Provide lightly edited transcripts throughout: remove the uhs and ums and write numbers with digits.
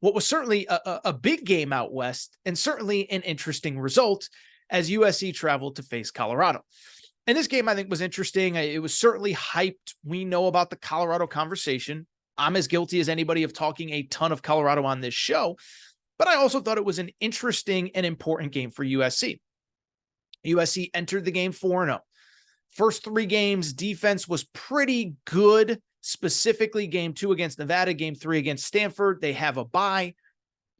what was certainly a big game out west and certainly an interesting result as USC traveled to face Colorado. And this game, I think, was interesting. It was certainly hyped. We know about the Colorado conversation. I'm as guilty as anybody of talking a ton of Colorado on this show, but I also thought it was an interesting and important game for USC. USC entered the game 4-0. First 3 games, defense was pretty good, specifically game 2 against Nevada, game 3 against Stanford. They have a bye.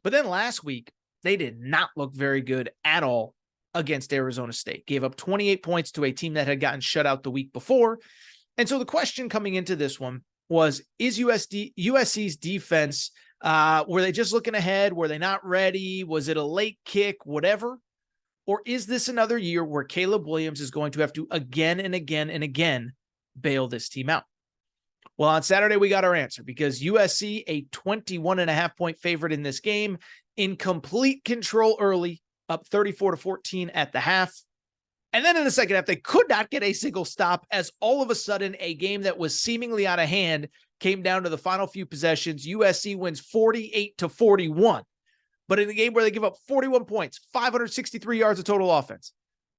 But then last week, they did not look very good at all against Arizona State. Gave up 28 points to a team that had gotten shut out the week before. And so the question coming into this one was, is USC's defense, were they just looking ahead? Were they not ready? Was it a late kick? Whatever. Or is this another year where Caleb Williams is going to have to again and again and again bail this team out? Well, on Saturday, we got our answer because USC, a 21.5 point favorite in this game, in complete control early, up 34-14 at the half. And then in the second half, they could not get a single stop as all of a sudden a game that was seemingly out of hand came down to the final few possessions. USC wins 48-41. But in a game where they give up 41 points, 563 yards of total offense,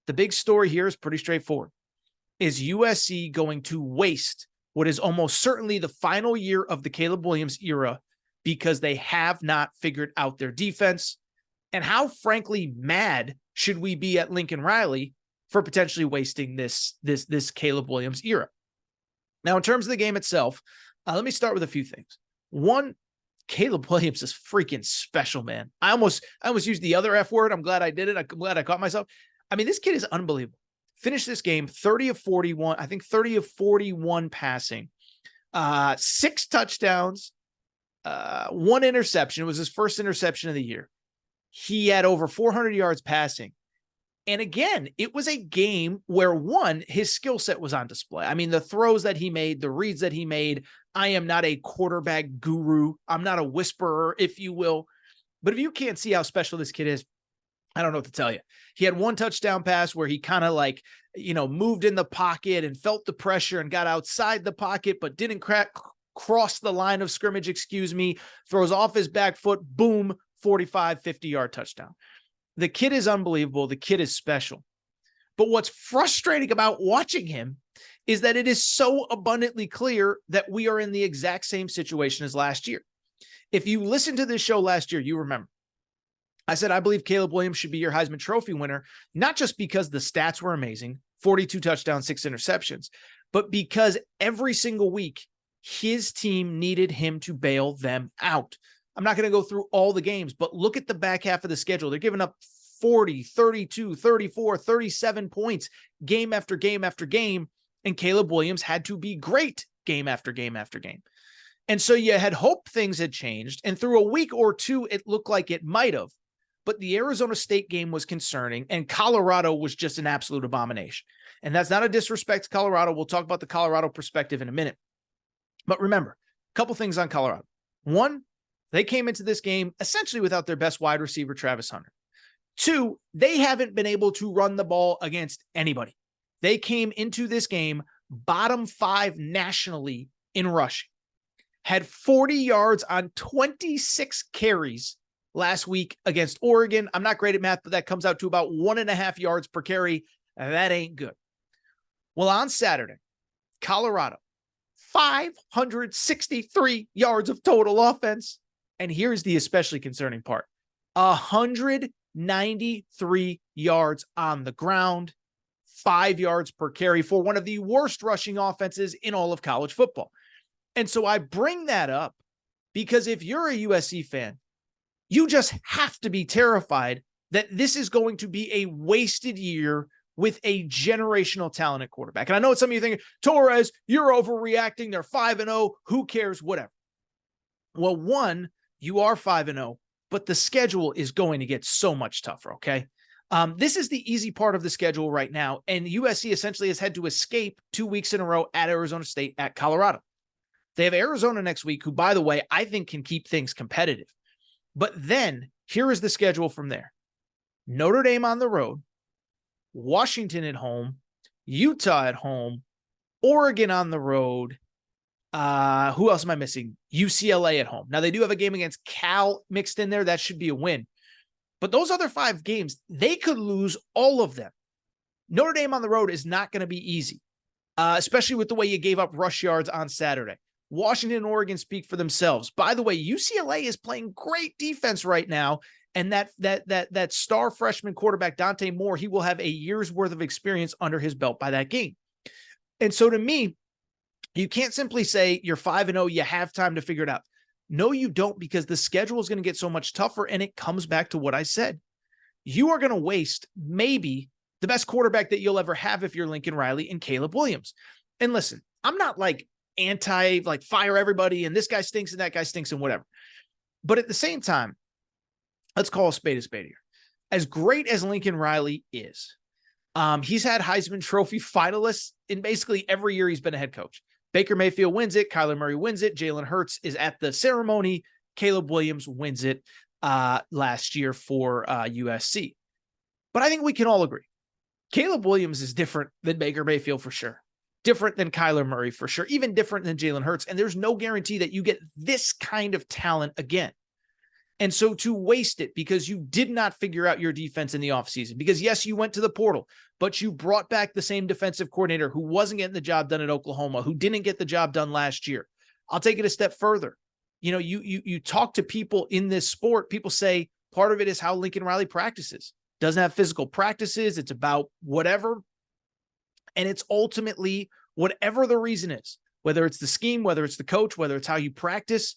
the big story here is pretty straightforward. Is USC going to waste what is almost certainly the final year of the Caleb Williams era because they have not figured out their defense? And how, frankly, mad should we be at Lincoln Riley for potentially wasting this Caleb Williams era? Now, in terms of the game itself, let me start with a few things. One, Caleb Williams is freaking special, man. I almost used the other F word. I'm glad I did it. I'm glad I caught myself. I mean, this kid is unbelievable. Finished this game 30 of 41, I think 30 of 41 passing, 6 touchdowns, 1 interception. It was his first interception of the year. He had over 400 yards passing. And again, it was a game where, one, his skill set was on display. I mean, the throws that he made, the reads that he made. I am not a quarterback guru. I'm not a whisperer, if you will. But if you can't see how special this kid is, I don't know what to tell you. He had 1 touchdown pass where he kind of moved in the pocket and felt the pressure and got outside the pocket, but didn't cross the line of scrimmage, throws off his back foot, boom, 45, 50-yard touchdown. The kid is unbelievable. The kid is special. But what's frustrating about watching him is that it is so abundantly clear that we are in the exact same situation as last year. If you listened to this show last year, you remember I said, I believe Caleb Williams should be your Heisman Trophy winner, not just because the stats were amazing, 42 touchdowns, 6 interceptions, but because every single week his team needed him to bail them out. I'm not going to go through all the games, but look at the back half of the schedule. They're giving up 40, 32, 34, 37 points game after game after game, and Caleb Williams had to be great game after game after game. And so you had hoped things had changed, and through a week or two, it looked like it might have. But the Arizona State game was concerning, and Colorado was just an absolute abomination. And that's not a disrespect to Colorado. We'll talk about the Colorado perspective in a minute. But remember, a couple things on Colorado. One, they came into this game essentially without their best wide receiver, Travis Hunter. 2, they haven't been able to run the ball against anybody. They came into this game bottom 5 nationally in rushing. Had 40 yards on 26 carries last week against Oregon. I'm not great at math, but that comes out to about 1.5 yards per carry. That ain't good. Well, on Saturday, Colorado, 563 yards of total offense. And here's the especially concerning part. 193 yards on the ground, 5 yards per carry for one of the worst rushing offenses in all of college football. And so I bring that up because if you're a USC fan, you just have to be terrified that this is going to be a wasted year with a generational talent at quarterback. And I know what some of you think, Torres, you're overreacting. They're 5-0. Who cares? Whatever. Well, one, you are 5-0, but the schedule is going to get so much tougher, okay? This is the easy part of the schedule right now, and USC essentially has had to escape 2 weeks in a row at Arizona State, at Colorado. They have Arizona next week, who, by the way, I think can keep things competitive. But then here is the schedule from there. Notre Dame on the road, Washington at home, Utah at home, Oregon on the road, Who else am I missing? UCLA at home. Now they do have a game against Cal mixed in there. That should be a win. But those other 5 games, they could lose all of them. Notre Dame on the road is not going to be easy, especially with the way you gave up rush yards on Saturday. Washington and Oregon speak for themselves. By the way, UCLA is playing great defense right now. And that star freshman quarterback, Dante Moore, he will have a year's worth of experience under his belt by that game. And so to me, you can't simply say you're 5-0, you have time to figure it out. No, you don't, because the schedule is going to get so much tougher. And it comes back to what I said. You are going to waste maybe the best quarterback that you'll ever have if you're Lincoln Riley and Caleb Williams. And listen, I'm not like fire everybody and this guy stinks and that guy stinks and whatever. But at the same time, let's call a spade here. As great as Lincoln Riley is, he's had Heisman Trophy finalists in basically every year he's been a head coach. Baker Mayfield wins it. Kyler Murray wins it. Jalen Hurts is at the ceremony. Caleb Williams wins it last year for USC. But I think we can all agree. Caleb Williams is different than Baker Mayfield for sure. Different than Kyler Murray for sure. Even different than Jalen Hurts. And there's no guarantee that you get this kind of talent again. And so to waste it because you did not figure out your defense in the offseason, because yes, you went to the portal, but you brought back the same defensive coordinator who wasn't getting the job done at Oklahoma, who didn't get the job done last year. I'll take it a step further. You know, you talk to people in this sport, people say part of it is how Lincoln Riley practices. Doesn't have physical practices. It's about whatever. And it's ultimately whatever the reason is, whether it's the scheme, whether it's the coach, whether it's how you practice,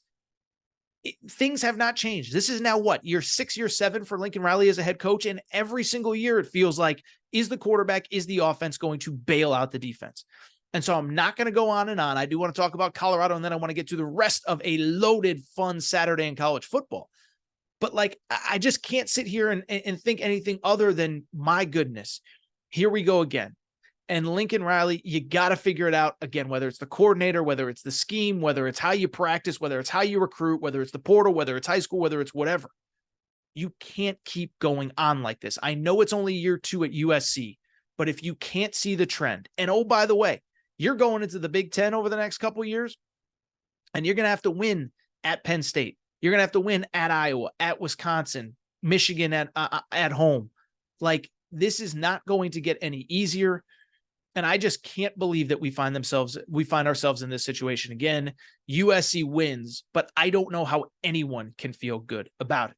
things have not changed. This is now what, year 6, year 7 for Lincoln Riley as a head coach. And every single year it feels like, is the quarterback, is the offense going to bail out the defense? And so I'm not going to go on and on. I do want to talk about Colorado, and then I want to get to the rest of a loaded, fun Saturday in college football. But like, I just can't sit here and think anything other than, my goodness, here we go again. And Lincoln Riley, you got to figure it out again, whether it's the coordinator, whether it's the scheme, whether it's how you practice, whether it's how you recruit, whether it's the portal, whether it's high school, whether it's whatever. You can't keep going on like this. I know it's only year 2 at USC, but if you can't see the trend, and oh, by the way, you're going into the Big Ten over the next couple of years, and you're going to have to win at Penn State. You're going to have to win at Iowa, at Wisconsin, Michigan at home. Like, this is not going to get any easier. And I just can't believe that we find ourselves in this situation again. USC wins, but I don't know how anyone can feel good about it.